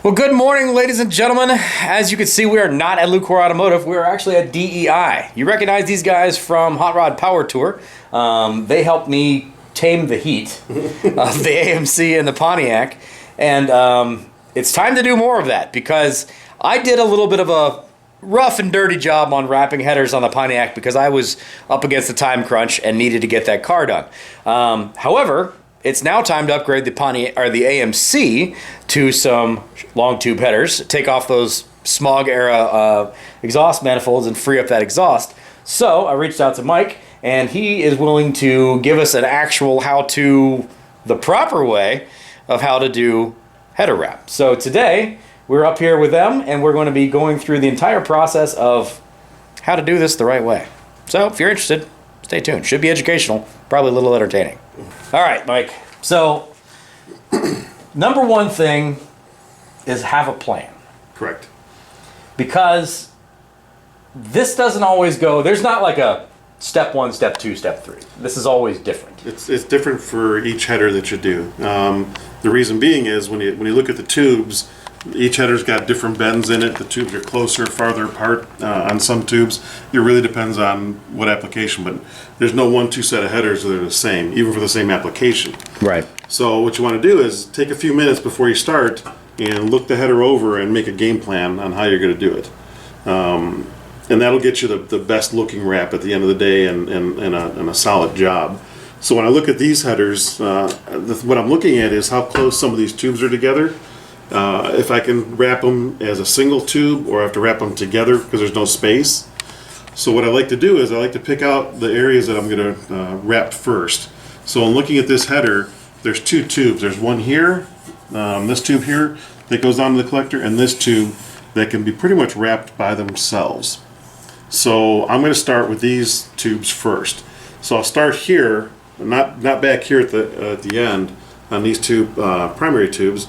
Well, good morning, ladies and gentlemen. As you can see, we are not at Lucore Automotive. We are actually at DEI. You recognize these guys from Hot Rod Power Tour. They helped me tame the heat of the AMC and the Pontiac. And it's time to do more of that because I did a little bit of a rough and dirty job on wrapping headers on the Pontiac because I was up against the time crunch and needed to get that car done. However, it's now time to upgrade the Pontiac or the AMC to some long tube headers, take off those smog era exhaust manifolds and free up that exhaust. So I reached out to Mike and he is willing to give us an actual how-to, the proper way of how to do header wrap. So today we're up here with them and we're going to be going through the entire process of how to do this the right way. So if you're interested, stay tuned. Should be educational, probably a little entertaining. All right, Mike. So, number one thing is have a plan. Correct. Because this doesn't always go, there's not like a step one, step two, step three. This is always different. It's different for each header that you do. The reason being is when you look at the tubes, each header's got different bends in it. The tubes are closer, farther apart on some tubes. It really depends on what application, but there's no 1-2 set of headers that are the same, even for the same application. Right. So what you want to do is take a few minutes before you start and look the header over and make a game plan on how you're going to do it. And that'll get you the best looking wrap at the end of the day and a solid job. So when I look at these headers, what I'm looking at is how close some of these tubes are together. If I can wrap them as a single tube or I have to wrap them together because there's no space. So what I like to do is I like to pick out the areas that I'm going to wrap first. So in looking at this header, there's two tubes. There's one here, this tube here that goes down to the collector, and this tube that can be pretty much wrapped by themselves. So I'm going to start with these tubes first. So I'll start here, not back here at the end on these two primary tubes.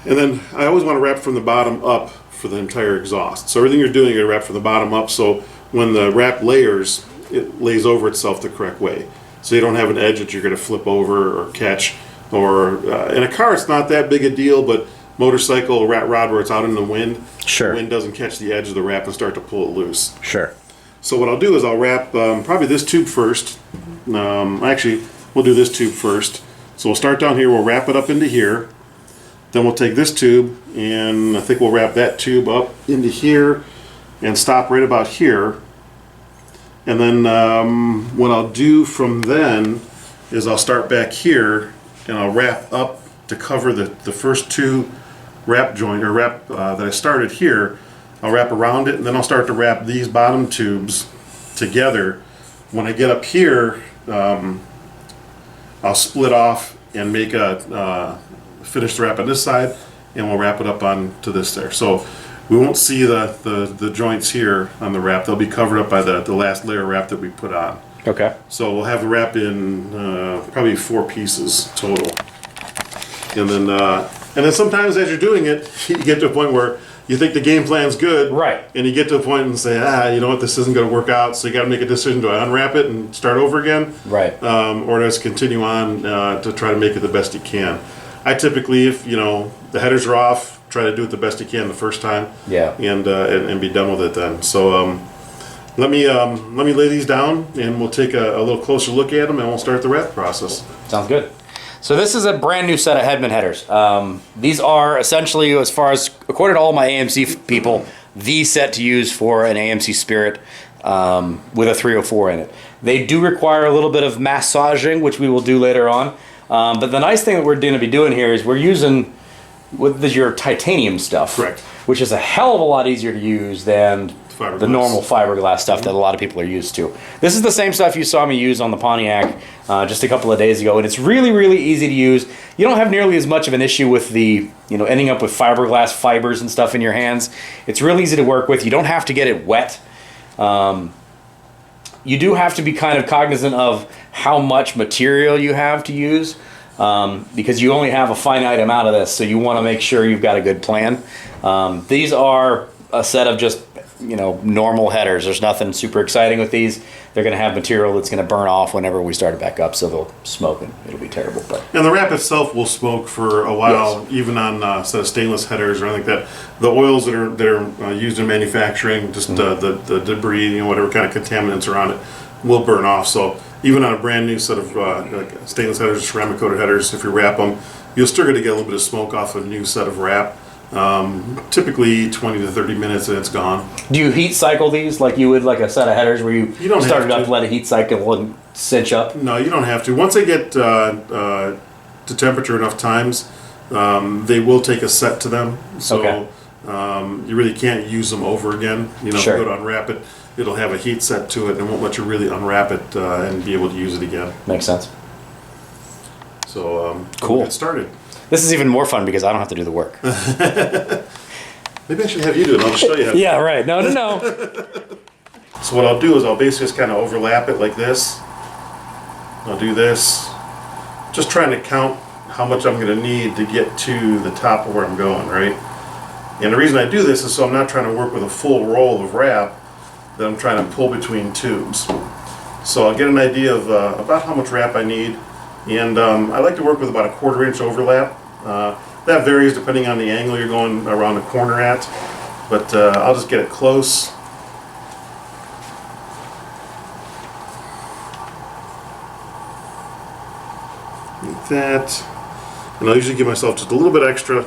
And then I always want to wrap from the bottom up for the entire exhaust. So everything you're doing, you're going to wrap from the bottom up, so when the wrap layers, it lays over itself the correct way. So you don't have an edge that you're going to flip over or catch. Or in a car, it's not that big a deal, but motorcycle, rat rod where it's out in the wind, Sure. The wind doesn't catch the edge of the wrap and start to pull it loose. Sure. So what I'll do is I'll wrap probably this tube first. Actually, we'll do this tube first. So we'll start down here, we'll wrap it up into here. Then we'll take this tube and I think we'll wrap that tube up into here and stop right about here. And then what I'll do from then is I'll start back here and I'll wrap up to cover the first two wrap joint or wrap that I started here. I'll wrap around it and then I'll start to wrap these bottom tubes together. When I get up here, I'll split off and make a finish the wrap on this side and we'll wrap it up onto this there. So we won't see the joints here on the wrap. They'll be covered up by the last layer wrap that we put on. Okay. So we'll have the wrap in probably 4 pieces total. And then sometimes as you're doing it, you get to a point where you think the game plan's good. Right. And you get to a point and say, you know what, this isn't going to work out. So you got to make a decision. Do I unwrap it and start over again? Right. Or just continue on to try to make it the best you can. I typically, if the headers are off, try to do it the best you can the first time. Yeah. And be done with it then. So let me lay these down and we'll take a little closer look at them and we'll start the wrap process. Sounds good. So this is a brand new set of Hedman headers. These are essentially, as far as according to all my AMC people, the set to use for an AMC Spirit with a 304 in it. They do require a little bit of massaging, which we will do later on. But the nice thing that we're going to be doing here is we're using your titanium stuff. Correct. Which is a hell of a lot easier to use than the normal fiberglass stuff that a lot of people are used to. This is the same stuff you saw me use on the Pontiac just a couple of days ago, and it's really, really easy to use. You don't have nearly as much of an issue with the, ending up with fiberglass fibers and stuff in your hands. It's really easy to work with. You don't have to get it wet. You do have to be kind of cognizant of how much material you have to use because you only have a finite amount of this, so you want to make sure you've got a good plan. These are a set of just normal headers. There's nothing super exciting with these. They're going to have material that's going to burn off whenever we start it back up, so they'll smoke and it'll be terrible. And the wrap itself will smoke for a while, yes. Even on set of stainless headers or anything like that. The oils that are used in manufacturing, just the debris, whatever kind of contaminants are on it, will burn off. So even on a brand new set of like stainless headers or ceramic coated headers, if you wrap them, you'll still get a little bit of smoke off a new set of wrap. Typically 20 to 30 minutes and it's gone. Do you heat cycle these like you would like a set of headers where you don't start it up, let it heat cycle and cinch up? No, you don't have to. Once they get to temperature enough times, they will take a set to them. So you really can't use them over again. If you go to unwrap it, it'll have a heat set to it and won't let you really unwrap it and be able to use it again. Makes sense. So cool. We'll get started. This is even more fun because I don't have to do the work. Maybe I should have you do it. I'll just show you how to. Yeah, right. No. So what I'll do is I'll basically just kind of overlap it like this. I'll do this. Just trying to count how much I'm going to need to get to the top of where I'm going, right? And the reason I do this is so I'm not trying to work with a full roll of wrap that I'm trying to pull between tubes. So I'll get an idea of about how much wrap I need. And I like to work with about a 1/4 inch overlap. That varies depending on the angle you're going around the corner at, but I'll just get it close. Like that. And I'll usually give myself just a little bit extra,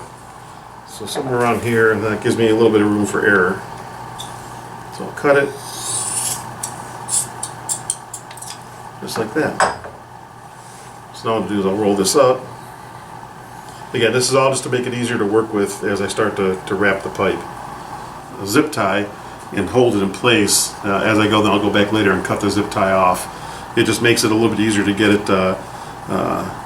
so somewhere around here, and that gives me a little bit of room for error. So I'll cut it, just like that. So now what I'll do is I'll roll this up. Again, this is all just to make it easier to work with as I start to wrap the pipe. I'll zip tie and hold it in place. As I go, then I'll go back later and cut the zip tie off. It just makes it a little bit easier to get it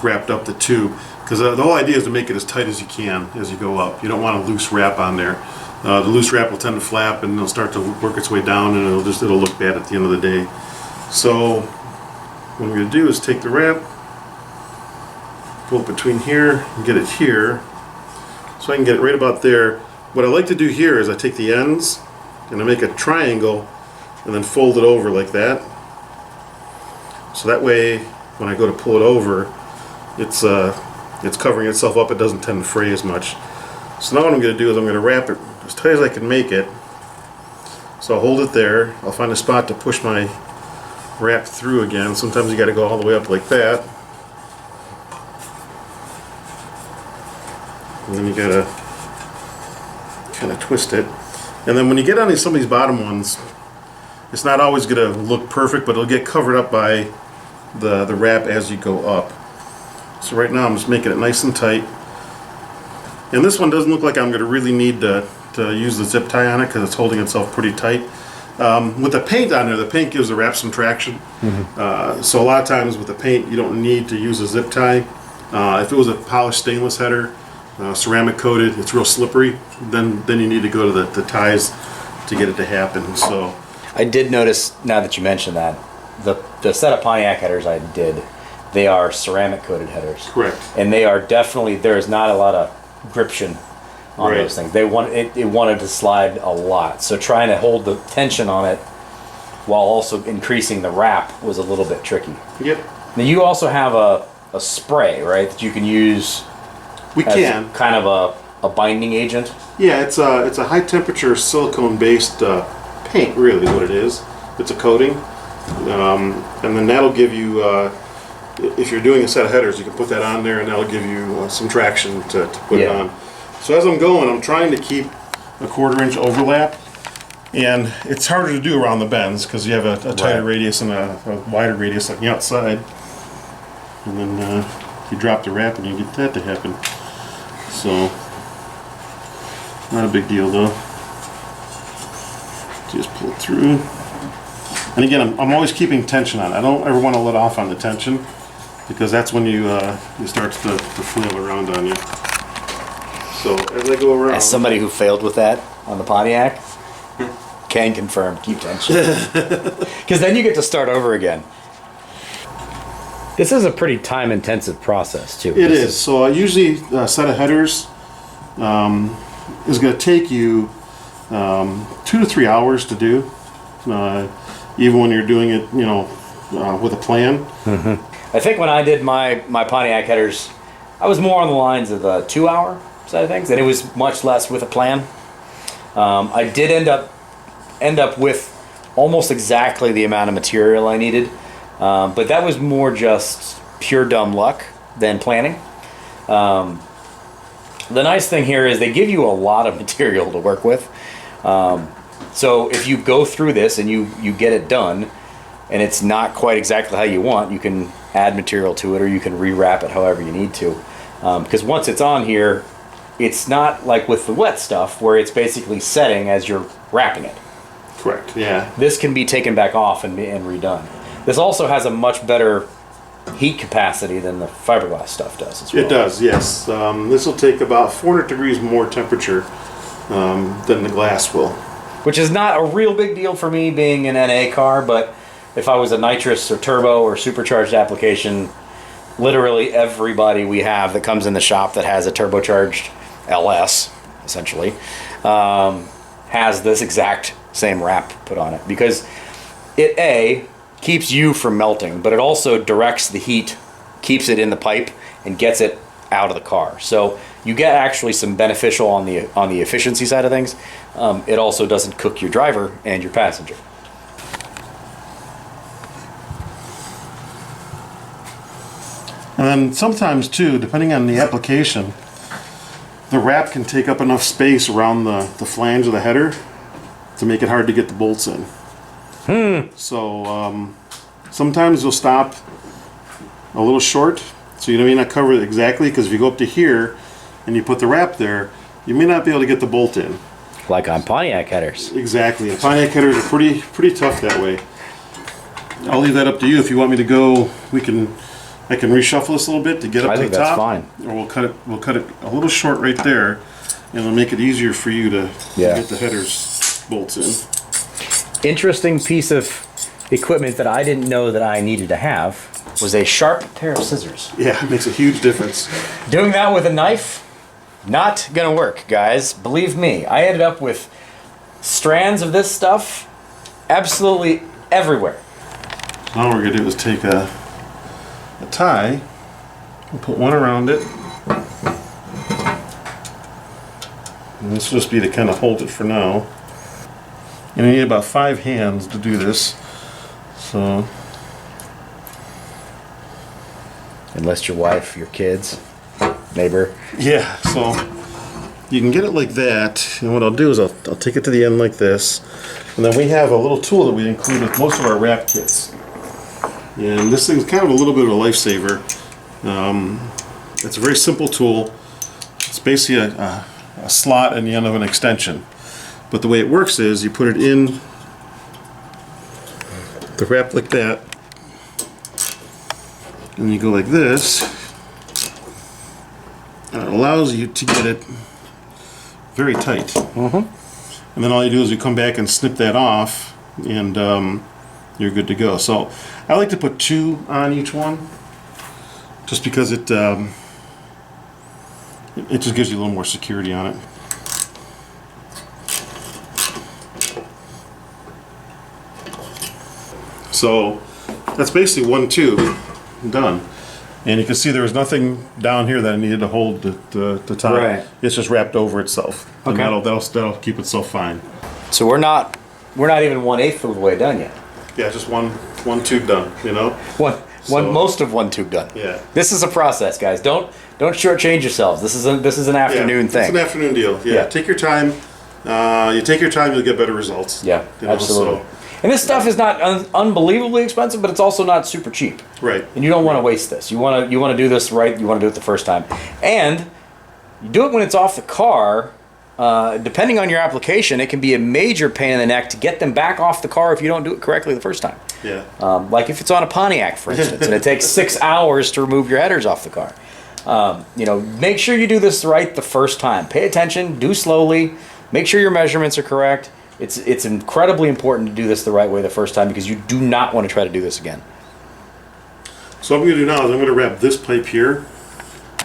wrapped up the tube. Because the whole idea is to make it as tight as you can as you go up. You don't want a loose wrap on there. The loose wrap will tend to flap and it'll start to work its way down and it'll look bad at the end of the day. So what I'm going to do is take the wrap, pull it between here and get it here so I can get it right about there. What I like to do here is I take the ends and I make a triangle and then fold it over like that. So that way when I go to pull it over, it's covering itself up. It doesn't tend to fray as much. So now what I'm going to do is I'm going to wrap it as tight as I can make it. So I'll hold it there. I'll find a spot to push my wrap through again. Sometimes you got to go all the way up like that. And then you gotta kind of twist it. And then when you get on some of these bottom ones, it's not always gonna look perfect, but it'll get covered up by the wrap as you go up. So right now I'm just making it nice and tight. And this one doesn't look like I'm gonna really need to use the zip tie on it because it's holding itself pretty tight. With the paint on there, the paint gives the wrap some traction. So a lot of times with the paint, you don't need to use a zip tie. If it was a polished stainless header, ceramic coated, it's real slippery, then you need to go to the ties to get it to happen. So I did notice, now that you mentioned that, the set of Pontiac headers I did, they are ceramic coated headers. Correct. And they are definitely, there's not a lot of gription on those things. It wanted to slide a lot. So trying to hold the tension on it while also increasing the wrap was a little bit tricky. Yep. Now you also have a spray, right, that you can use. We can. Kind of a binding agent. Yeah, it's a high temperature silicone based paint, really is what it is. It's a coating, and then that'll give you, if you're doing a set of headers, you can put that on there, and that'll give you some traction to put it on. So as I'm going, I'm trying to keep a 1/4 inch overlap, and it's harder to do around the bends because you have a tighter radius and a wider radius on the outside, and then you drop the wrap and you get that to happen. So not a big deal though. Just pull it through. And again, I'm always keeping tension on it. I don't ever want to let off on the tension because that's when you starts to flail around on you. So as I go around. As somebody who failed with that on the Pontiac, can confirm, keep tension. Because then you get to start over again. This is a pretty time-intensive process, too. It is. So usually a set of headers is going to take you 2 to 3 hours to do, even when you're doing it, with a plan. I think when I did my Pontiac headers, I was more on the lines of the 2 hour side of things, and it was much less with a plan. I did end up with almost exactly the amount of material I needed, but that was more just pure dumb luck than planning. The nice thing here is they give you a lot of material to work with. So if you go through this and you get it done, and it's not quite exactly how you want, you can add material to it, or you can rewrap it however you need to. Because once it's on here, it's not like with the wet stuff where it's basically setting as you're wrapping it. Correct, yeah. This can be taken back off and redone. This also has a much better heat capacity than the fiberglass stuff does as well. It does, yes. This will take about 400 degrees more temperature than the glass will. Which is not a real big deal for me being an NA car, but if I was a nitrous or turbo or supercharged application, literally everybody we have that comes in the shop that has a turbocharged LS, essentially, has this exact same wrap put on it. Because it, keeps you from melting, but it also directs the heat, keeps it in the pipe, and gets it out of the car. So you get actually some beneficial on the efficiency side of things. It also doesn't cook your driver and your passenger. And then sometimes too, depending on the application, the wrap can take up enough space around the flange of the header to make it hard to get the bolts in. So sometimes you'll stop a little short, so you may not cover it exactly, because if you go up to here and you put the wrap there, you may not be able to get the bolt in. Like on Pontiac headers. Exactly. And Pontiac headers are pretty tough that way. I'll leave that up to you. If you want me to go, I can reshuffle this a little bit to get up to the top. I think that's fine. Or we'll cut it a little short right there, and it'll make it easier for you to get the headers bolts in. Interesting piece of equipment that I didn't know that I needed to have was a sharp pair of scissors. Yeah, it makes a huge difference. Doing that with a knife, not gonna work, guys. Believe me, I ended up with strands of this stuff absolutely everywhere. So now what we're gonna do is take a tie and put one around it. And this will just be to kind of hold it for now. And you need about 5 hands to do this. So, unless your wife, your kids, neighbor. yeah, so you can get it like that. And what I'll do is I'll take it to the end like this. And then we have a little tool that we include with most of our wrap kits. And this thing's kind of a little bit of a lifesaver. It's a very simple tool. It's basically a slot in the end of an extension. But the way it works is you put it in the wrap like that, and you go like this, and it allows you to get it very tight. And then all you do is you come back and snip that off, and you're good to go. So I like to put 2 on each one, just because it just gives you a little more security on it. So that's basically 1 tube done. And you can see there was nothing down here that I needed to hold the top. Right. It's just wrapped over itself. Okay. And that'll keep itself fine. So we're not even 1/8 of the way done yet. Yeah, just one tube done, you know? Most of one tube done. Yeah. This is a process, guys. Don't shortchange yourselves. This is an afternoon thing. It's an afternoon deal. Yeah. Take your time. You take your time, you'll get better results. Yeah, absolutely. So, and this stuff is not unbelievably expensive, but it's also not super cheap. right. And you don't want to waste this. You want to do this right. You want to do it the first time, and you do it when it's off the car. Depending on your application, it can be a major pain in the neck to get them back off the car if you don't do it correctly the first time. Yeah. Like if it's on a Pontiac, for instance, and it takes 6 hours to remove your headers off the car. Make sure you do this right the first time. Pay attention, do slowly, make sure your measurements are correct. It's incredibly important to do this the right way the first time, because you do not want to try to do this again. So what I'm going to do now is I'm going to wrap this pipe here.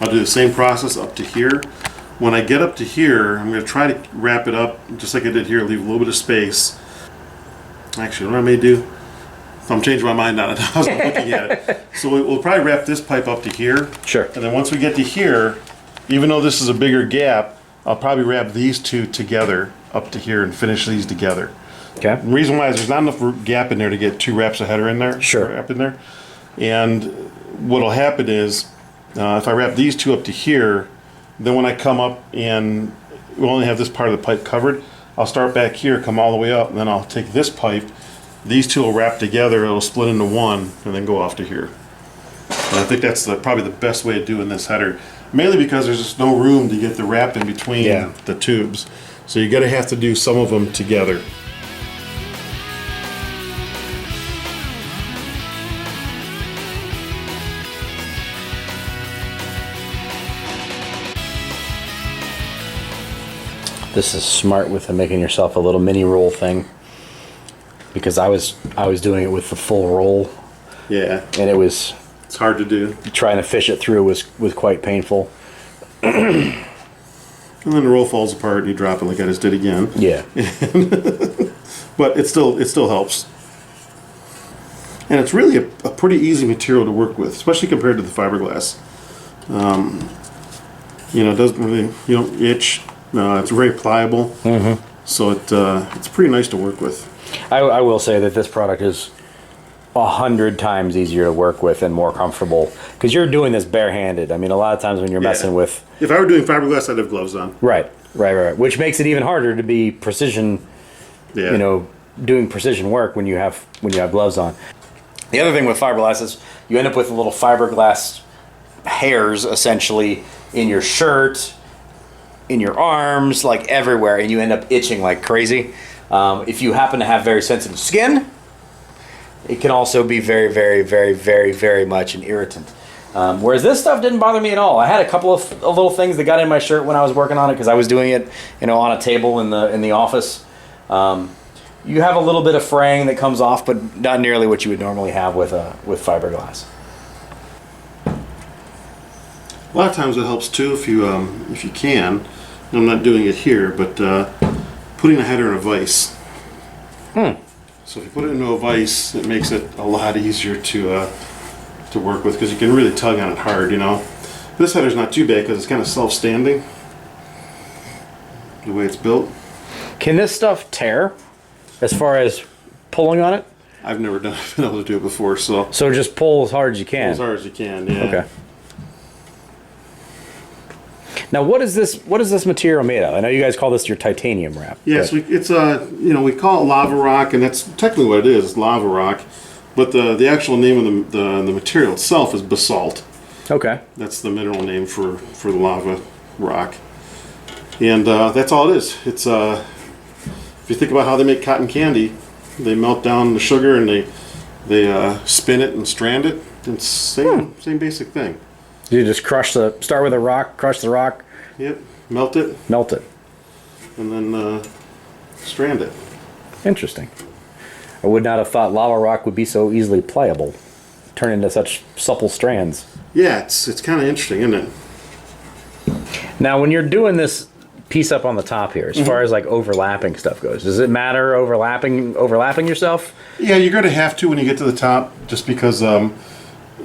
I'll do the same process up to here. when I get up to here, I'm going to try to wrap it up just like I did here, leave a little bit of space. Actually, what I may do, I'm changing my mind on it. I was looking at it. So we'll probably wrap this pipe up to here. Sure. And then once we get to here, even though this is a bigger gap, I'll probably wrap these two together up to here and finish these together. Okay. The reason why is there's not enough gap in there to get 2 wraps of header in there. Sure. Wrap in there. And what'll happen is, if I wrap these 2 up to here, then when I come up and we only have this part of the pipe covered, I'll start back here, come all the way up, and then I'll take this pipe. These 2 will wrap together, it'll split into one, and then go off to here. And I think that's probably the best way of doing this header, mainly because there's just no room to get the wrap in between the tubes. So you're going to have to do some of them together. This is smart with making yourself a little mini roll thing, because I was doing it with the full roll, Yeah, and it's hard to do. trying to fish it through was quite painful. And then the roll falls apart and you drop it like I just did again. Yeah. But it still helps. And it's really a pretty easy material to work with, especially compared to the fiberglass. It doesn't really, you don't itch. It's very pliable. Mm-hmm. So it's pretty nice to work with. I will say that this product is 100 times easier to work with and more comfortable, because you're doing this barehanded. I mean, a lot of times when you're messing with... If I were doing fiberglass, I'd have gloves on. Right. Which makes it even harder to be precision, doing precision work when you have gloves on. The other thing with fiberglass is you end up with little fiberglass hairs, essentially, in your shirt, in your arms, like everywhere, and you end up itching like crazy. If you happen to have very sensitive skin, it can also be very, very, very, very, very much an irritant. Whereas this stuff didn't bother me at all. I had a couple of little things that got in my shirt when I was working on it, because I was doing it, on a table in the office. You have a little bit of fraying that comes off, but not nearly what you would normally have with fiberglass. A lot of times it helps too if you can. I'm not doing it here, but putting a header in a vise. So if you put it into a vise, it makes it a lot easier to work with, because you can really tug on it hard. This header's not too bad because it's kind of self-standing, the way it's built. Can this stuff tear as far as pulling on it? I've never been able to do it before, so just pull as hard as you can. as hard as you can. Yeah. Okay. Now, what is this material made of? I know you guys call this your titanium wrap. Yes, it's we call it lava rock, and that's technically what it is, lava rock. But the actual name of the material itself is basalt. Okay. That's the mineral name for the lava rock, and that's all it is. It's if you think about how they make cotton candy, they melt down the sugar and they spin it and strand it. It's same basic thing. You just start with a rock, crush the rock. Yep, melt it, and then strand it. Interesting. I would not have thought lava rock would be so easily pliable, turn into such supple strands. Yeah, it's kind of interesting, isn't it? Now, when you're doing this piece up on the top here, as far as like overlapping stuff goes, does it matter overlapping yourself? Yeah, you're going to have to when you get to the top, just because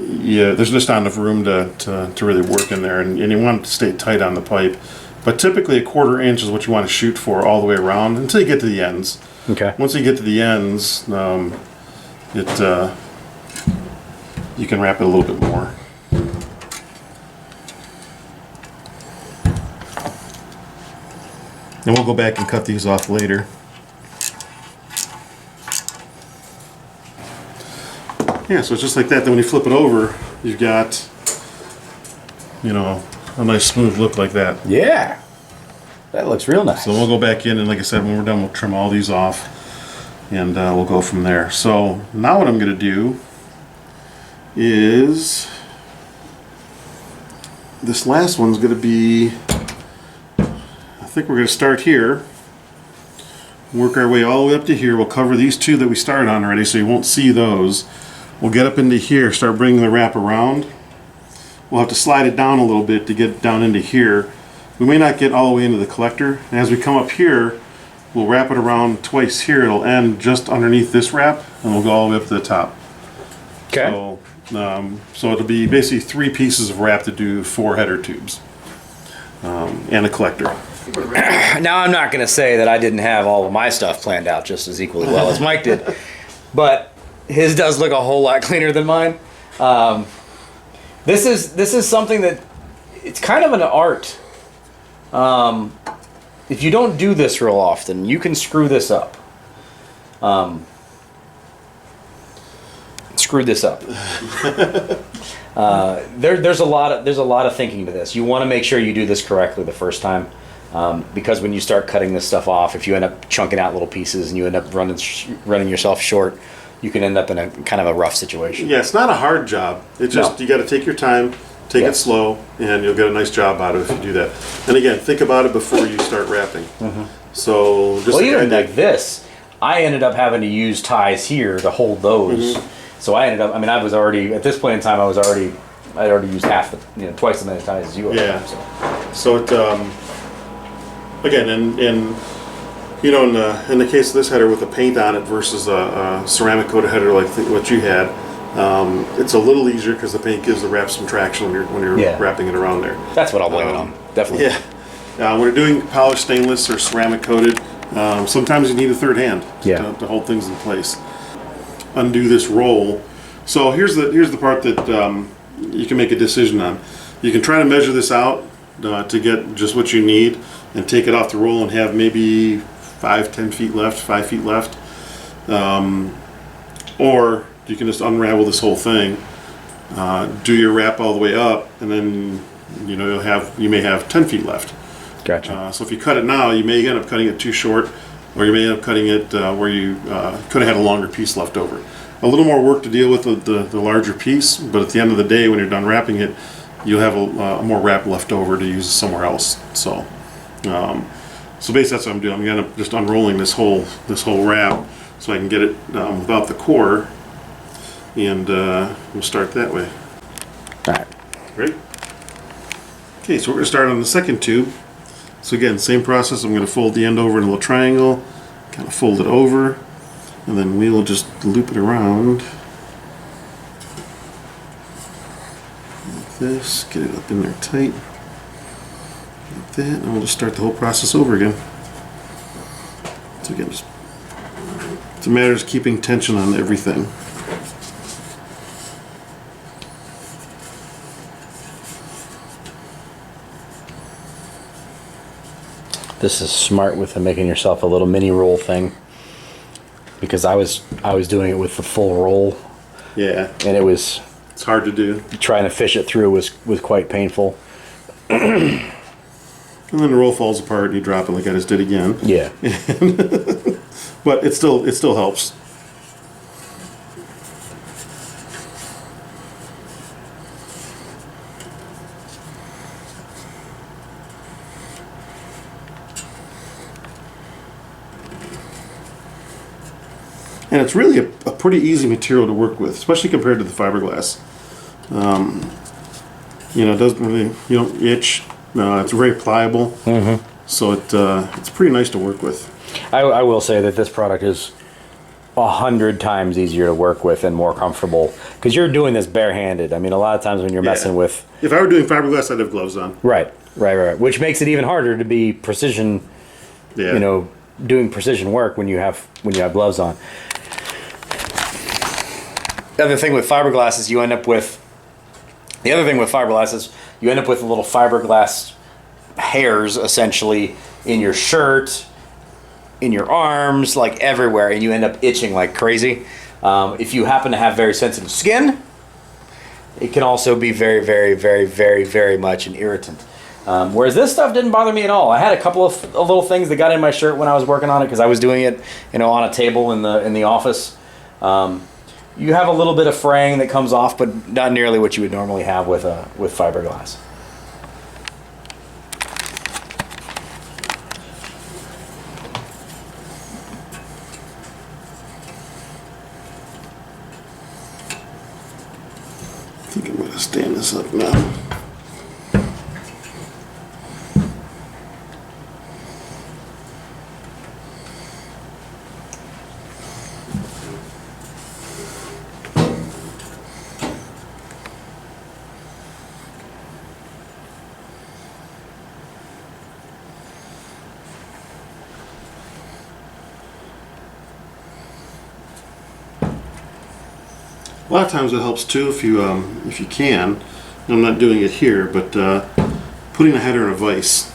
there's just not enough room to really work in there, and you want it to stay tight on the pipe. But typically a 1/4 inch is what you want to shoot for all the way around until you get to the ends. Okay. Once you get to the ends, you can wrap it a little bit more. And we'll go back and cut these off later. Yeah, so it's just like that. Then when you flip it over, you've got, a nice smooth look like that. Yeah. That looks real nice. So we'll go back in, and like I said, when we're done, we'll trim all these off, and we'll go from there. So now what I'm going to do is, this last one's going to be, I think we're going to start here, work our way all the way up to here. We'll cover these two that we started on already, so you won't see those. We'll get up into here, start bringing the wrap around. We'll have to slide it down a little bit to get down into here. we may not get all the way into the collector. And as we come up here, we'll wrap it around twice here. It'll end just underneath this wrap, and we'll go all the way up to the top. Okay. So it'll be basically 3 pieces of wrap to do 4 header tubes, and a collector. Now, I'm not going to say that I didn't have all of my stuff planned out just as equally well as Mike did, but his does look a whole lot cleaner than mine. This is something that it's kind of an art. If you don't do this real often, you can screw this up. Screwed this up. There's a lot of thinking to this. You want to make sure you do this correctly the first time, because when you start cutting this stuff off, if you end up chunking out little pieces and you end up running yourself short, you can end up in a kind of a rough situation. Yeah, it's not a hard job. It's just you got to take your time, take it slow, and you'll get a nice job out of it if you do that. And again, think about it before you start wrapping. So just even like this, I ended up having to use ties here to hold those. So I ended up. I mean, I was already at this point in time. I'd already used half the, twice as many ties as you. Yeah. So it again, in the case of this header with the paint on it versus a ceramic coated header like what you had, it's a little easier because the paint gives the wrap some traction when you're wrapping it around there. That's what I'll blame it on. Definitely. Yeah. When you're doing polished stainless or ceramic coated, sometimes you need a third hand to hold things in place. Undo this roll. So here's the part that you can make a decision on. You can try to measure this out to get just what you need and take it off the roll and have maybe 5-10 feet left, 5 feet left, or you can just unravel this whole thing, do your wrap all the way up, and then you may have 10 feet left. Gotcha. So if you cut it now, you may end up cutting it too short, or you may end up cutting it where you could have had a longer piece left over. A little more work to deal with the larger piece, but at the end of the day, when you're done wrapping it, you'll have more wrap left over to use somewhere else. So basically that's what I'm doing. I'm gonna just unrolling this whole wrap so I can get it without the core, and we'll start that way. All right. Great. Okay, so we're gonna start on the second tube. So again, same process. I'm going to fold the end over in a little triangle, kind of fold it over, and then we'll just loop it around like this, get it up in there tight, like that, and we'll just start the whole process over again. So again, it's a matter of keeping tension on everything. This is smart with making yourself a little mini roll thing, because I was doing it with the full roll. Yeah. And it's hard to do. Trying to fish it through was quite painful. And then the roll falls apart and you drop it like I just did again. Yeah. But it still helps. And it's really a pretty easy material to work with, especially compared to the fiberglass. It doesn't really, you don't itch. It's very pliable. So it's pretty nice to work with. I will say that this product is 100 times easier to work with and more comfortable, because you're doing this barehanded. I mean, a lot of times when you're messing with... If I were doing fiberglass, I'd have gloves on. Right. Which makes it even harder to be precision, doing precision work when you have gloves on. The other thing with fiberglass is you end up with little fiberglass hairs essentially in your shirt, in your arms, like everywhere, and you end up itching like crazy. If you happen to have very sensitive skin, it can also be very, very, very, very, very much an irritant. Whereas this stuff didn't bother me at all. I had a couple of little things that got in my shirt when I was working on it, because I was doing it, on a table in the office. You have a little bit of fraying that comes off, but not nearly what you would normally have with fiberglass. I think I'm going to stand this up now. A lot of times it helps too if you can. I'm not doing it here, but putting the header in a vise.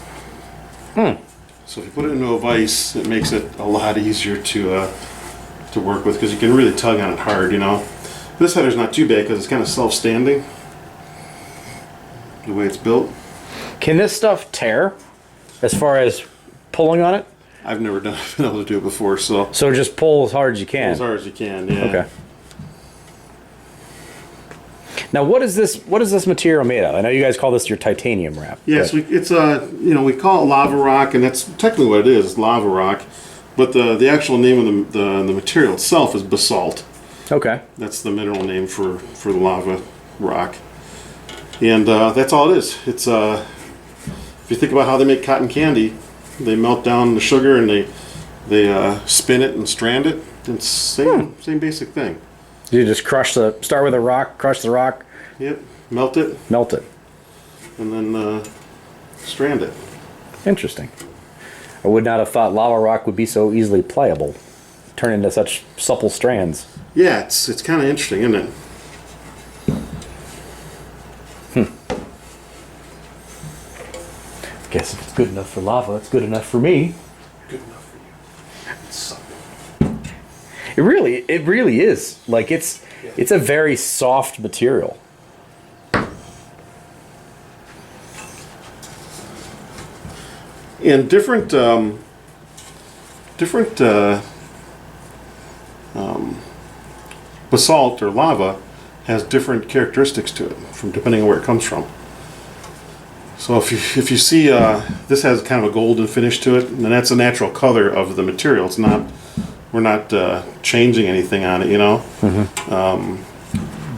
So if you put it into a vise, it makes it a lot easier to work with because you can really tug on it hard, you know. This header's not too bad because it's kind of self-standing, the way it's built. Can this stuff tear as far as pulling on it? I've never been able to do it before, so. So just pull as hard as you can. As hard as you can, yeah. Okay. Now, what is this material made of? I know you guys call this your titanium wrap. Yes, it's we call it lava rock, and that's technically what it is, lava rock. But the actual name of the material itself is basalt. Okay. That's the mineral name for the lava rock, and that's all it is. It's if you think about how they make cotton candy, they melt down the sugar and they spin it and strand it. It's same basic thing. You just start with a rock, crush the rock. Yep, melt it, and then strand it. Interesting. I would not have thought lava rock would be so easily pliable, turn into such supple strands. Yeah, it's kind of interesting, isn't it? Guess if it's good enough for lava, it's good enough for me. Good enough for you. It's something. It really is. Like it's a very soft material. And different basalt or lava has different characteristics to it, from depending on where it comes from. So if you see this has kind of a golden finish to it, and that's a natural color of the material. It's not. We're not changing anything on it, you know.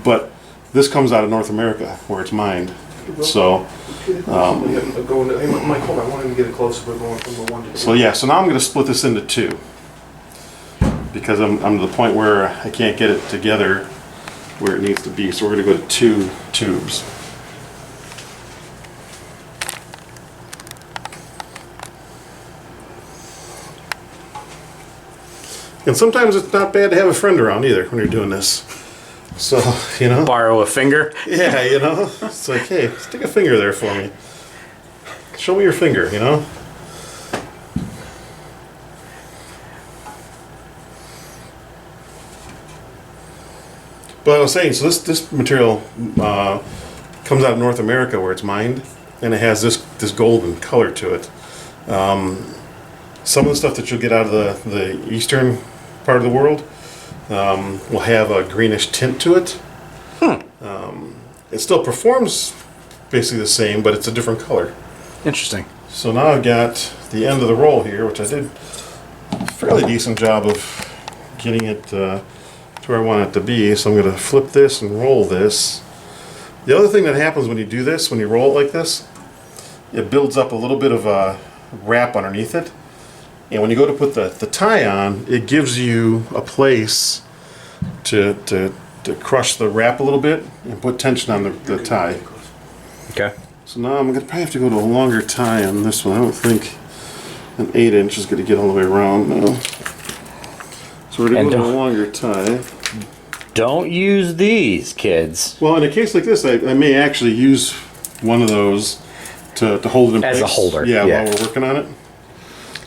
But this comes out of North America, where it's mined. So. Mike, hold on, I wanted to get it closer. We're going from the one to two. So yeah. So now I'm going to split this into two, because I'm to the point where I can't get it together where it needs to be. So we're going to go to 2 tubes. And sometimes it's not bad to have a friend around either when you're doing this. So, you know. Borrow a finger. Yeah, you know. It's like, hey, stick a finger there for me. Show me your finger, you know. But I was saying, so this material comes out of North America where it's mined, and it has this golden color to it. Some of the stuff that you'll get out of the eastern part of the world will have a greenish tint to it. It still performs basically the same, but it's a different color. Interesting. So now I've got the end of the roll here, which I did a fairly decent job of getting it to where I want it to be. So I'm going to flip this and roll this. The other thing that happens when you do this, when you roll it like this, it builds up a little bit of a wrap underneath it. And when you go to put the tie on, it gives you a place to crush the wrap a little bit and put tension on the tie. Okay. So now I'm going to probably have to go to a longer tie on this one. I don't think an 8-inch is going to get all the way around now. So we're going to go to a longer tie. Don't use these, kids. Well, in a case like this, I may actually use one of those to hold it in place. As a holder. Yeah, while we're working on it.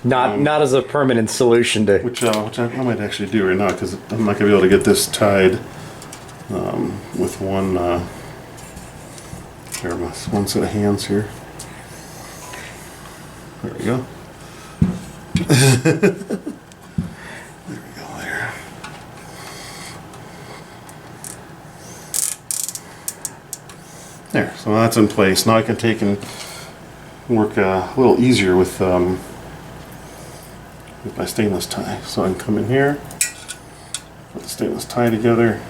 Not as a permanent solution to. Which I might actually do right now, because I'm not going to be able to get this tied with one set of hands here. There we go. There we go there. There, so that's in place. Now I can take and work a little easier with my stainless tie. So I can come in here, put the stainless tie together.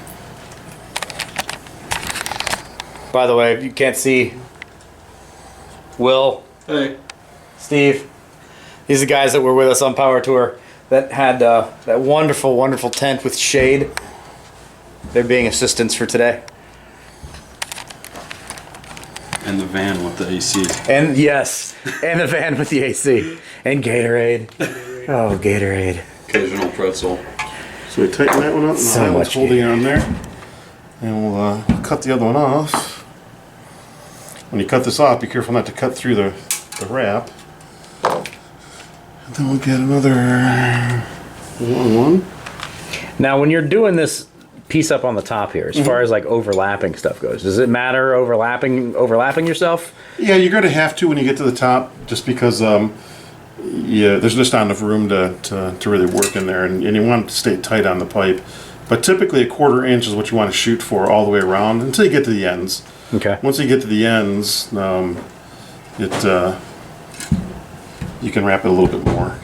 By the way, if you can't see, Will, Hey. Steve, these are the guys that were with us on Power Tour that had that wonderful, wonderful tent with shade. They're being assistants for today. And the van with the AC. And yes, and the van with the AC. And Gatorade. Oh, Gatorade. Occasional pretzel. So we tighten that one up, and So I'll have much it holding it on there. And we'll cut the other one off. When you cut this off, be careful not to cut through the wrap. And then we'll get another long one. Now, when you're doing this piece up on the top here, as far as like overlapping stuff goes, does it matter overlapping yourself? Yeah, you're going to have to when you get to the top, just because yeah, there's just not enough room to really work in there, and you want it to stay tight on the pipe. But typically 1/4 inch is what you want to shoot for all the way around until you get to the ends. Okay. Once you get to the ends, you can wrap it a little bit more.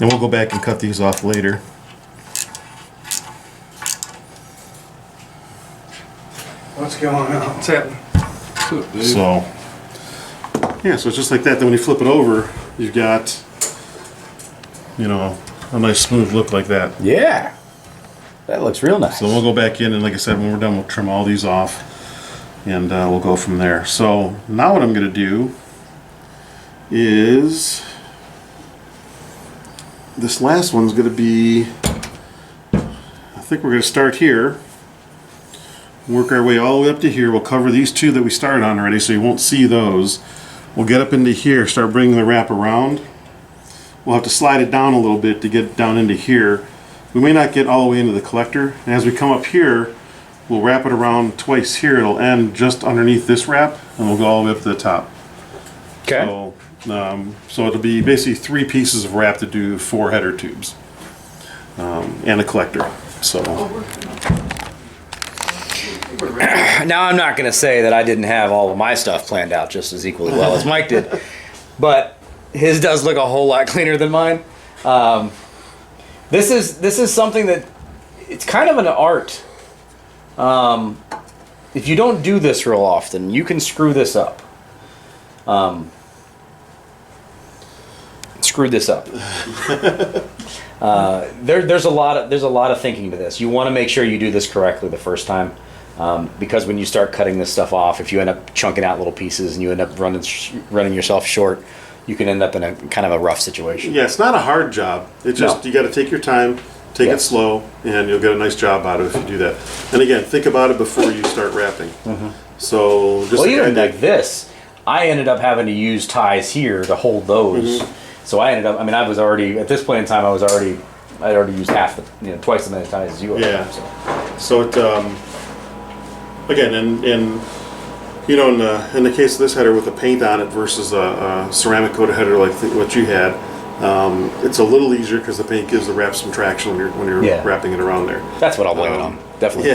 And we'll go back and cut these off later. What's going on? What's happening? So, yeah, so it's just like that. Then when you flip it over, you've got, you know, a nice smooth look like that. Yeah. That looks real nice. So we'll go back in, and like I said, when we're done, we'll trim all these off, and we'll go from there. So now what I'm going to do is, this last one's going to be, I think we're going to start here, work our way all the way up to here. We'll cover these two that we started on already, so you won't see those. We'll get up into here, start bringing the wrap around. We'll have to slide it down a little bit to get down into here. We may not get all the way into the collector, and as we come up here, we'll wrap it around twice here. It'll end just underneath this wrap, and we'll go all the way up to the top. Okay. So it'll be basically 3 pieces of wrap to do 4 header tubes, and a collector. So now I'm not going to say that I didn't have all of my stuff planned out just as equally well as Mike did, but his does look a whole lot cleaner than mine. This is something that it's kind of an art. If you don't do this real often, you can screw this up. Screw this up. There's a lot of thinking to this. You want to make sure you do this correctly the first time, because when you start cutting this stuff off, if you end up chunking out little pieces and you end up running yourself short, you can end up in a kind of a rough situation. yeah, it's not a hard job. It's just you got to take your time, take it slow, and you'll get a nice job out of it if you do that. And again, think about it before you start wrapping. So just Even like this, I ended up having to use ties here to hold those. So I ended up. I mean, I was already at this point in time. I'd already used half the, twice as many ties as you have. Yeah. So it again, in in the case of this header with the paint on it versus a ceramic coated header like what you had, it's a little easier because the paint gives the wrap some traction when you're wrapping it around there. That's what I'll blame it on. Definitely.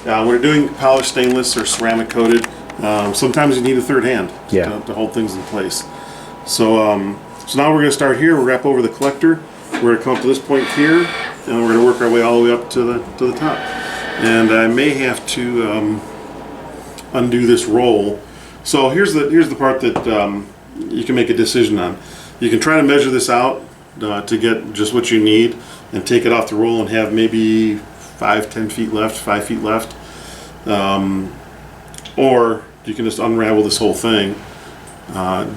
Yeah. When you're doing polished stainless or ceramic coated, sometimes you need a third hand to hold things in place. So so now we're going to start here. We'll wrap over the collector. We're going to come up to this point here, and we're going to work our way all the way up to the top. And I may have to undo this roll. So here's the part that you can make a decision on. You can try to measure this out to get just what you need, and take it off the roll and have maybe 5-10 feet left, 5 feet left, or you can just unravel this whole thing.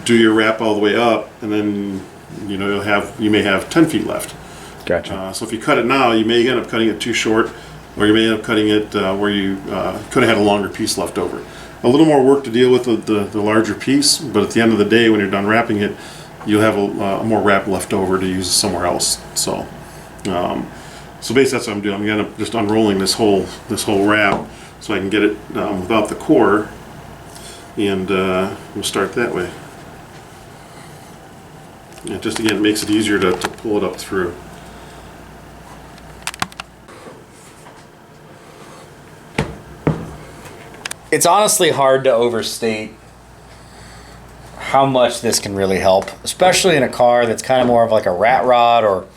Do your wrap all the way up, and then you may have 10 feet left. Gotcha. So if you cut it now, you may end up cutting it too short, or you may end up cutting it where you could have had a longer piece left over. A little more work to deal with the larger piece, but at the end of the day, when you're done wrapping it, you'll have a more wrap left over to use somewhere else. So basically that's what I'm doing. I'm gonna just unrolling this whole wrap so I can get it without the core. And we'll start that way. Yeah, just again, it makes it easier to pull it up through. It's honestly hard to overstate how much this can really help, especially in a car that's kind of more of like a rat rod or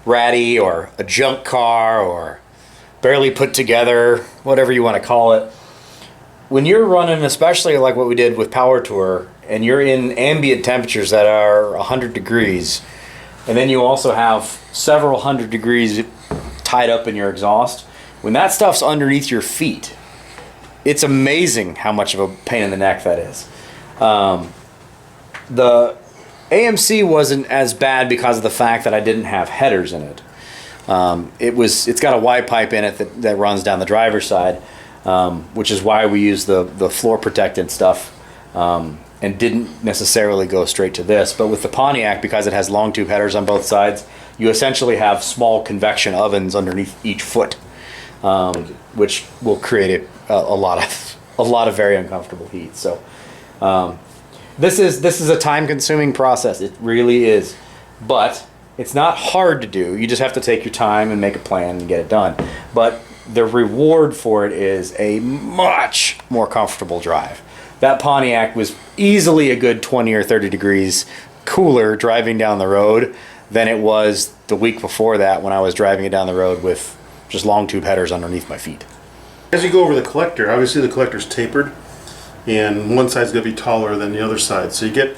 ratty or a junk car or barely put together, whatever you want to call it. When you're running, especially like what we did with Power Tour, and you're in ambient temperatures that are 100 degrees, and then you also have several hundred degrees tied up in your exhaust, when that stuff's underneath your feet, it's amazing how much of a pain in the neck that is. The AMC wasn't as bad because of the fact that I didn't have headers in it. It's got a Y pipe in it that runs down the driver's side, which is why we use the floor protected stuff, and didn't necessarily go straight to this. But with the Pontiac, because it has long tube headers on both sides, you essentially have small convection ovens underneath each foot, which will create a lot of very uncomfortable heat. So this is a time consuming process. It really is, but it's not hard to do. You just have to take your time and make a plan and get it done. But the reward for it is a much more comfortable drive. That Pontiac was easily a good 20 or 30 degrees cooler driving down the road than it was the week before that when I was driving it down the road with just long tube headers underneath my feet. As you go over the collector, obviously the collector's tapered, and one side's going to be taller than the other side. So you get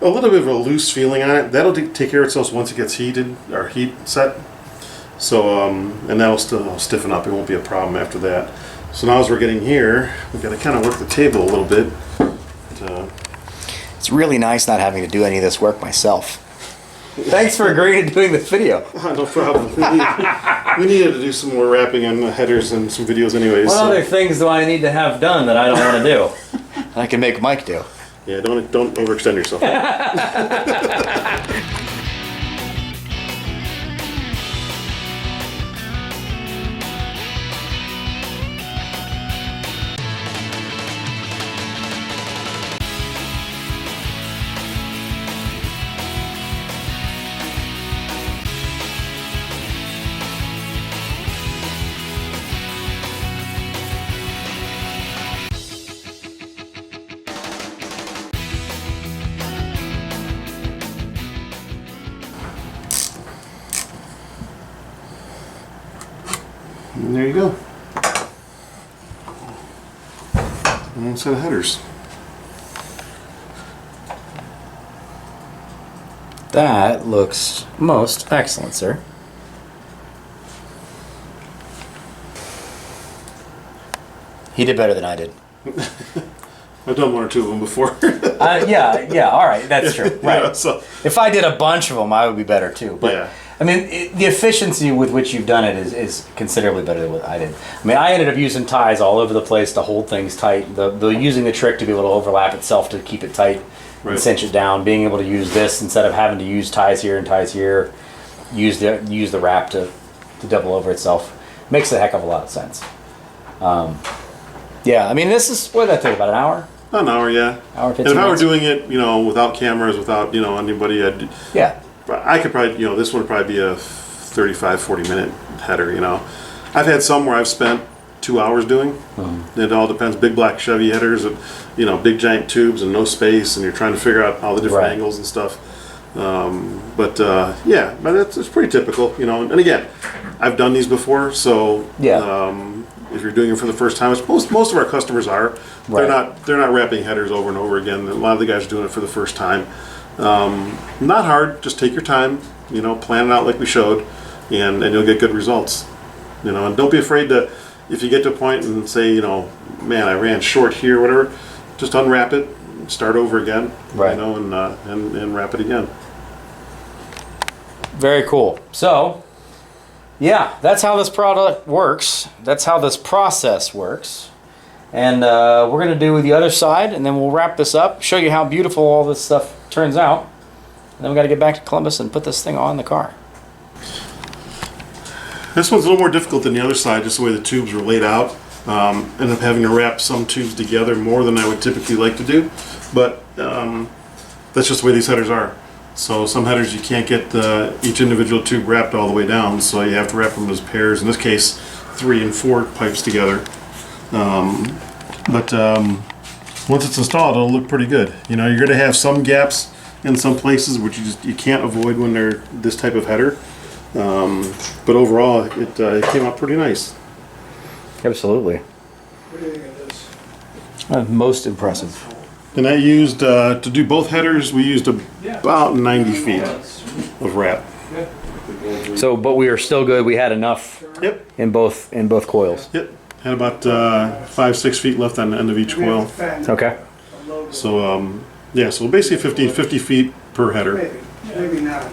a little bit of a loose feeling on it. That'll take care of itself once it gets heated or heat set. So, and that'll still stiffen up. It won't be a problem after that. So now as we're getting here, we've got to kind of work the table a little bit. It's really nice not having to do any of this work myself. Thanks for agreeing to doing this video. No problem. We needed to do some more wrapping on the headers and some videos anyways. What other things do I need to have done that I don't want to do? I can make Mike do. Yeah, don't overextend yourself. And there you go. One set of headers. That looks most excellent, sir. He did better than I did. I've done one or two of them before. Yeah, all right, that's true. Right. Yeah, so, If I did a bunch of them, I would be better too. But yeah. I mean, the efficiency with which you've done it is considerably better than what I did. I mean, I ended up using ties all over the place to hold things tight. The using the trick to be able to overlap itself to keep it tight Right. and cinch it down. Being able to use this instead of having to use ties here and ties here. Use the wrap to double over itself. Makes a heck of a lot of sense. Yeah, I mean, this is what did that take, about an hour? About an hour, yeah. Hour, 15 and if I were minutes. doing it, without cameras, without, anybody, Yeah. I could probably, this one would probably be a 35, 40-minute header, I've had some where I've spent 2 hours doing. It all depends. Big black Chevy headers, and, big giant tubes and no space, and you're trying to figure out all the different Right. angles and stuff. But it's pretty typical, And again, I've done these before, so Yeah. if you're doing it for the first time, which most of our customers are, Right. they're not wrapping headers over and over again. A lot of the guys are doing it for the first time. Not hard. Just take your time. Plan it out like we showed, and you'll get good results. And don't be afraid to, if you get to a point and say, man, I ran short here, whatever. Just unwrap it, start over again, Right. and wrap it again. Very cool. So, yeah, that's how this product works. That's how this process works. And we're going to do the other side, and then we'll wrap this up, show you how beautiful all this stuff turns out. And then we got to get back to Columbus and put this thing on the car. This one's a little more difficult than the other side, just the way the tubes were laid out. Ended up having to wrap some tubes together more than I would typically like to do, but that's just the way these headers are. So some headers you can't get each individual tube wrapped all the way down, so you have to wrap them as pairs. In this case, 3 and 4 pipes together. But once it's installed, it'll look pretty good. You're going to have some gaps in some places which you can't avoid when they're this type of header. But overall, it came out pretty nice. Absolutely. What do you think of this? Most impressive. And I used, to do both headers, we used about 90 feet of wrap. So, but we are still good. We had enough Yep, in both coils. yep. Had about 5-6 feet left on the end of each coil. Okay. So, so basically 50 feet per header. Maybe not.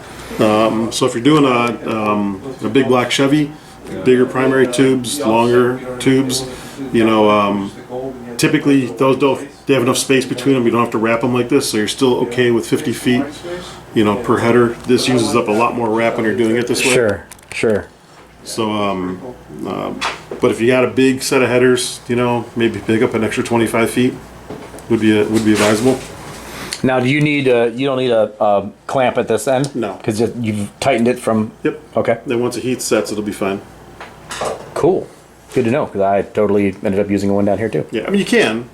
So if you're doing a big block Chevy, bigger primary tubes, longer tubes, you know, typically they have enough space between them. You don't have to wrap them like this, so you're still okay with 50 feet, you know, per header. This uses up a lot more wrap when you're doing it this way. Sure. So, but if you got a big set of headers, you know, maybe pick up an extra 25 feet would be advisable. Now, do you need you don't need a clamp at this end? No. Because you've tightened it from... Yep. Okay. Then once the heat sets, it'll be fine. Cool. Good to know, because I totally ended up using one down here, too. Yeah, I mean, you can.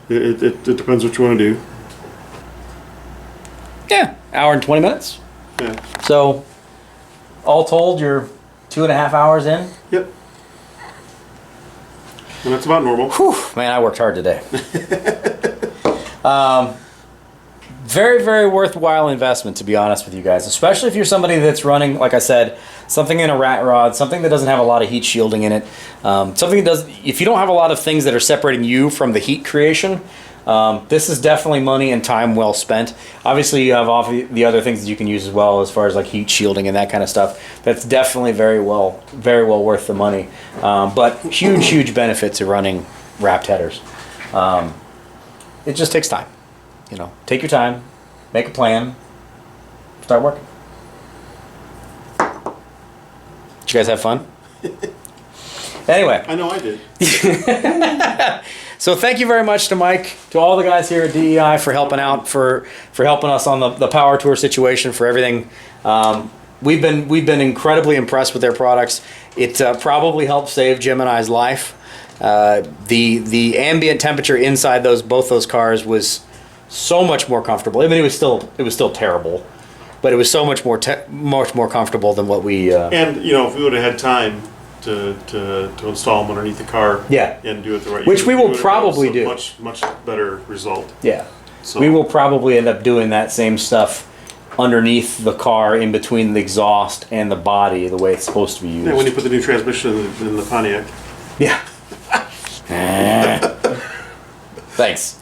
It depends what you want to do. Yeah, hour and 20 minutes. Yeah. So, all told, you're 2.5 hours in. Yep. And that's about normal. Whew, man, I worked hard today. Very, very worthwhile investment, to be honest with you guys, especially if you're somebody that's running, like I said, something in a rat rod, something that doesn't have a lot of heat shielding in it, something that does, if you don't have a lot of things that are separating you from the heat creation, this is definitely money and time well spent. Obviously, you have all the other things that you can use as well, as far as like heat shielding and that kind of stuff. That's definitely very well worth the money. But huge benefit to running wrapped headers. It just takes time. You know, take your time, make a plan, start working. Did you guys have fun? Anyway. I know I did. So thank you very much to Mike, to all the guys here at DEI for helping out, for helping us on the power tour situation, for everything. We've been incredibly impressed with their products. It probably helped save Jim and I's life. The ambient temperature inside both those cars was so much more comfortable. I mean, it was still terrible, but it was so much more comfortable than what we. And you know, if we would have had time to install them underneath the car, Yeah. and do it the right, Which we will probably do. Much better result. Yeah, So we will probably end up doing that same stuff underneath the car, in between the exhaust and the body, the way it's supposed to be used. Yeah, when you put the new transmission in the Pontiac. Yeah. Thanks.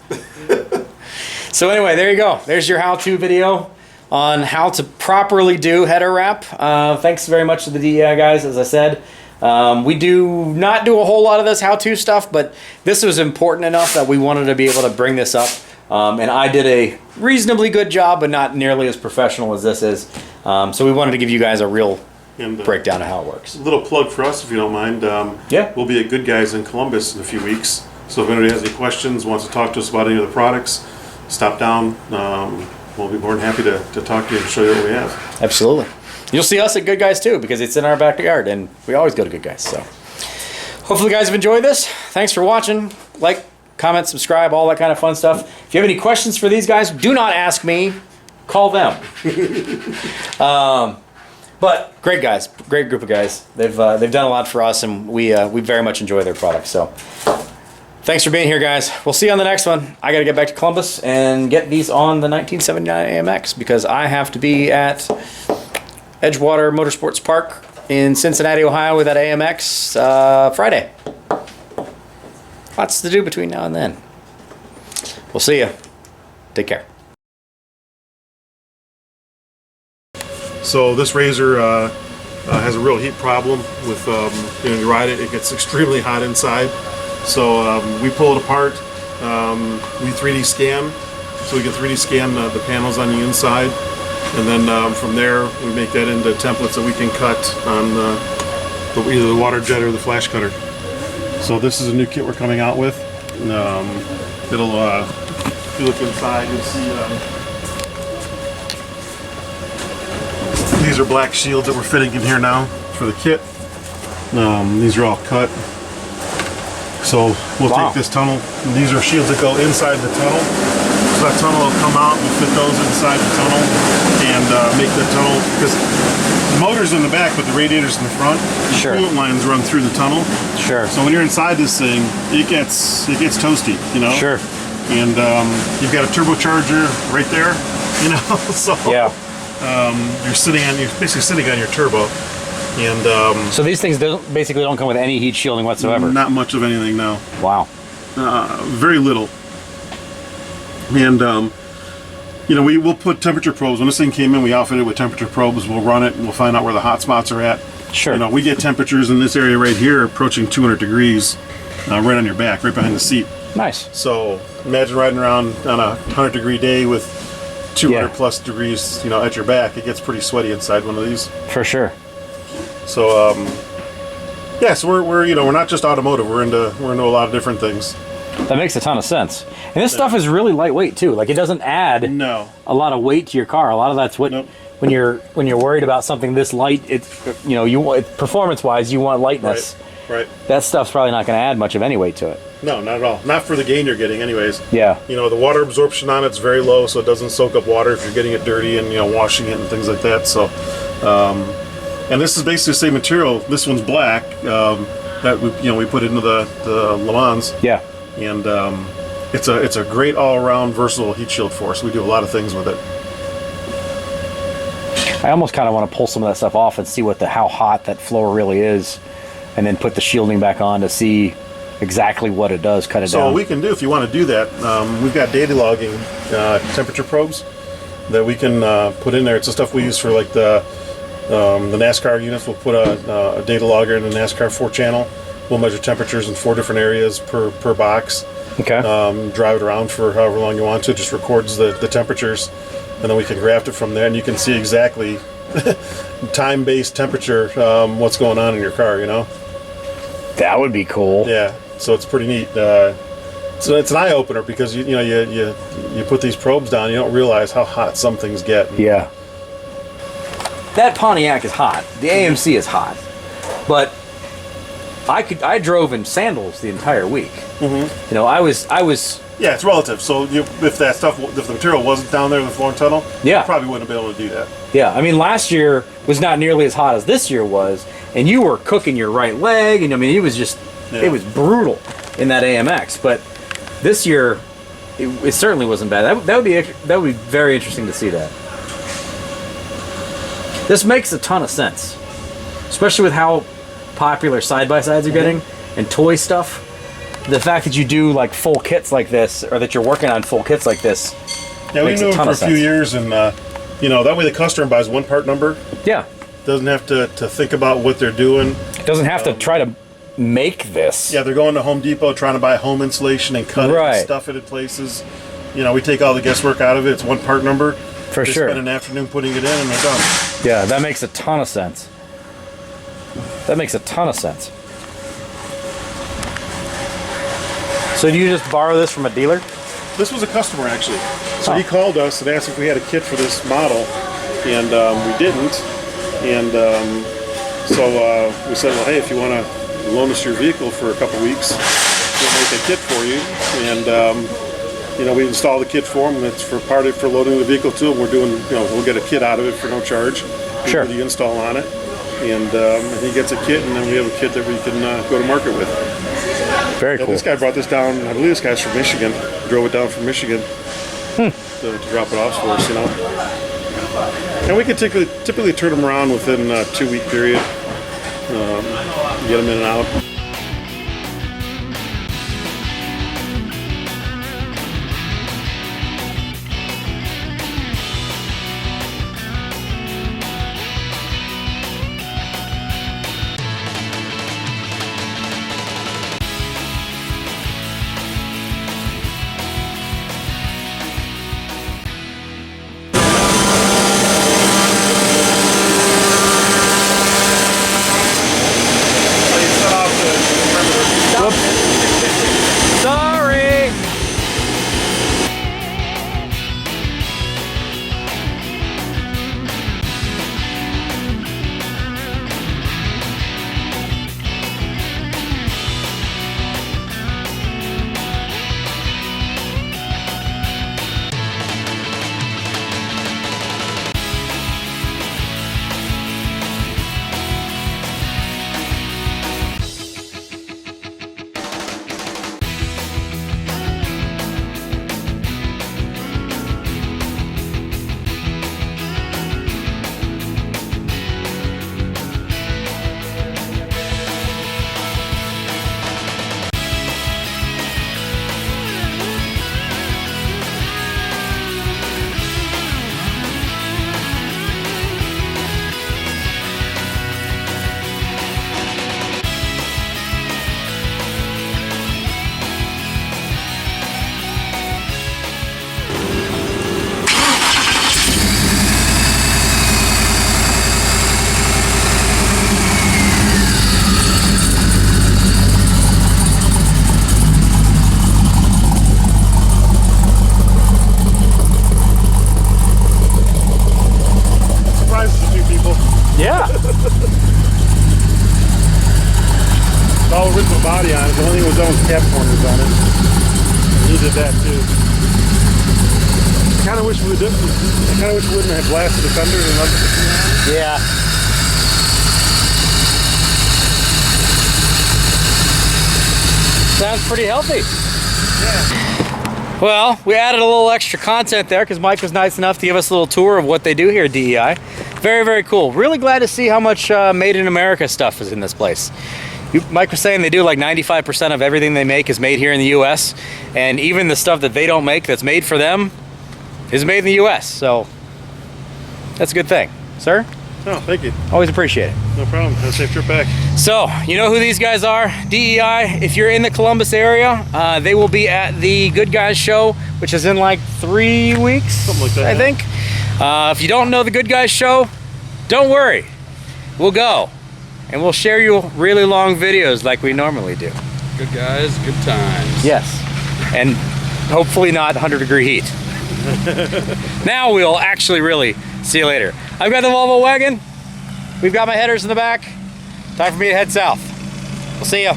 So anyway, there you go. There's your how-to video on how to properly do header wrap. Thanks very much to the DEI guys, as I said. We do not do a whole lot of this how-to stuff, but this was important enough that we wanted to be able to bring this up. And I did a reasonably good job, but not nearly as professional as this is. So we wanted to give you guys a real breakdown of how it works. A little plug for us, if you don't mind. Yeah. We'll be at Good Guys in Columbus in a few weeks. So if anybody has any questions, wants to talk to us about any of the products, stop down. We'll be more than happy to talk to you and show you what we have. Absolutely. You'll see us at Good Guys too, because it's in our backyard, and we always go to Good Guys. So hopefully you guys have enjoyed this. Thanks for watching. Like, comment, subscribe, all that kind of fun stuff. If you have any questions for these guys, do not ask me. Call them. But great guys, great group of guys. They've done a lot for us, and we very much enjoy their products. So thanks for being here, guys. We'll see you on the next one. I got to get back to Columbus and get these on the 1979 AMX, because I have to be at Edgewater Motorsports Park in Cincinnati, Ohio with that AMX Friday. Lots to do between now and then. We'll see you. Take care. So this Razor has a real heat problem with, when you ride it, it gets extremely hot inside. So we pull it apart, we 3D scan, so we can 3D scan the panels on the inside. And then from there, we make that into templates that we can cut on either the water jet or the flash cutter. So this is a new kit we're coming out with. If you look inside, you'll see these are black shields that we're fitting in here now for the kit. These are all cut. So we'll take this tunnel, and these are shields that go inside the tunnel. So that tunnel will come out, we'll fit those inside the tunnel and make the tunnel, because the motor's in the back but the radiator's in the front. Sure. The coolant lines run through the tunnel. Sure. So when you're inside this thing, it gets toasty, you know? Sure. And you've got a turbocharger right there, you know? So Yeah. you're basically sitting on your turbo. And So these things basically don't come with any heat shielding whatsoever. not much of anything now. Wow. Very little. And you know, we'll put temperature probes. When this thing came in, we outfitted it with temperature probes. We'll run it and we'll find out where the hot spots are at. Sure. You know, we get temperatures in this area right here approaching 200 degrees right on your back, right behind the seat. Nice. So imagine riding around on a 100-degree day with 200 Yeah. plus degrees, you know, at your back. It gets pretty sweaty inside one of these. For sure. So, yeah, so we're you know, we're not just automotive. We're into a lot of different things. That makes a ton of sense. And this stuff is really lightweight too. Like it doesn't add No. a lot of weight to your car. A lot of that's what Nope. when you're worried about something this light. It's you know performance wise you want lightness. Right. That stuff's probably not going to add much of any weight to it. No, not at all. Not for the gain you're getting, anyways. Yeah. You know, the water absorption on it's very low, so it doesn't soak up water if you're getting it dirty and, you know, washing it and things like that. So, and this is basically the same material. This one's black that we put into the Le Mans, Yeah. and it's a great all-around versatile heat shield for us. We do a lot of things with it. I almost kind of want to pull some of that stuff off and see how hot that floor really is, and then put the shielding back on to see exactly what it does. Cut it So down. what we can do, if you want to do that, we've got data logging temperature probes that we can put in there. It's the stuff we use for like the NASCAR units. We'll put a data logger in the NASCAR 4-channel. We'll measure temperatures in 4 different areas per box. Okay. Drive it around for however long you want to. It just records the temperatures, and then we can graph it from there, and you can see exactly time-based temperature, what's going on in your car, you know? That would be cool. Yeah, so it's pretty neat. So it's an eye opener because you put these probes down, you don't realize how hot some things get. Yeah. That Pontiac is hot. The AMC is hot. But I drove in sandals the entire week. Mm-hmm. You know, I was Yeah, it's relative. So if the material wasn't down there in the floor and tunnel, Yeah. you probably wouldn't have been able to do that. yeah, I mean last year was not nearly as hot as this year was, and you were cooking your right leg, and I mean it was just Yeah. it was brutal in that AMX, but this year it certainly wasn't bad. That would be very interesting to see that. This makes a ton of sense, especially with how popular side-by-sides are getting and toy stuff. The fact that you do like full kits like this, or that you're working on full kits like this, Yeah, we makes knew a them ton for a of few sense. years, and that way the customer buys one part number, Yeah, doesn't have to think about what they're doing. doesn't have to try to make this. Yeah, they're going to Home Depot trying to buy home insulation and cut it Right. and stuff it in places. You know, we take all the guesswork out of it. It's one part number. For They sure. spend an afternoon putting it in, and they're done. Yeah, that makes a ton of sense. That makes a ton of sense. So do you just borrow this from a dealer? This was a customer, actually. So Oh. he called us and asked if we had a kit for this model, and we didn't. And so we said, well, hey, if you want to loan us your vehicle for a couple weeks, we'll make a kit for you. And we install the kit for him. It's for loading the vehicle too. And we're doing, we'll get a kit out of it for no charge. We Sure. do the install on it, and he gets a kit, and then we have a kit that we can go to market with. Very Yeah, cool. this guy brought this down. I believe this guy's from Michigan. Drove it down from Michigan to drop it off for us, you know. And we can typically turn them around within a 2-week period. Get them in and out. So you set off the fenders on it. He did that too. I kind of wish we wouldn't have blasted the fenders and left it. Yeah. Sounds pretty healthy. Yeah. Well, we added a little extra content there because Mike was nice enough to give us a little tour of what they do here at DEI. Very, very cool. Really glad to see how much made in America stuff is in this place. Mike was saying they do like 95% of everything they make is made here in the US, and even the stuff that they don't make that's made for them is made in the US, so that's a good thing. Sir? Oh, thank you. Always appreciate it. No problem. Have a safe trip back. So, you know who these guys are? DEI. If you're in the Columbus area, they will be at the Good Guys show, which is in like 3 weeks, Something like that, I yeah. think. If you don't know the Good Guys show, don't worry. We'll go. And we'll share you really long videos like we normally do. Good guys, good times. Yes. And hopefully not 100-degree heat. Now we'll actually really see you later. I've got the Volvo wagon. We've got my headers in the back. Time for me to head south. We'll see ya.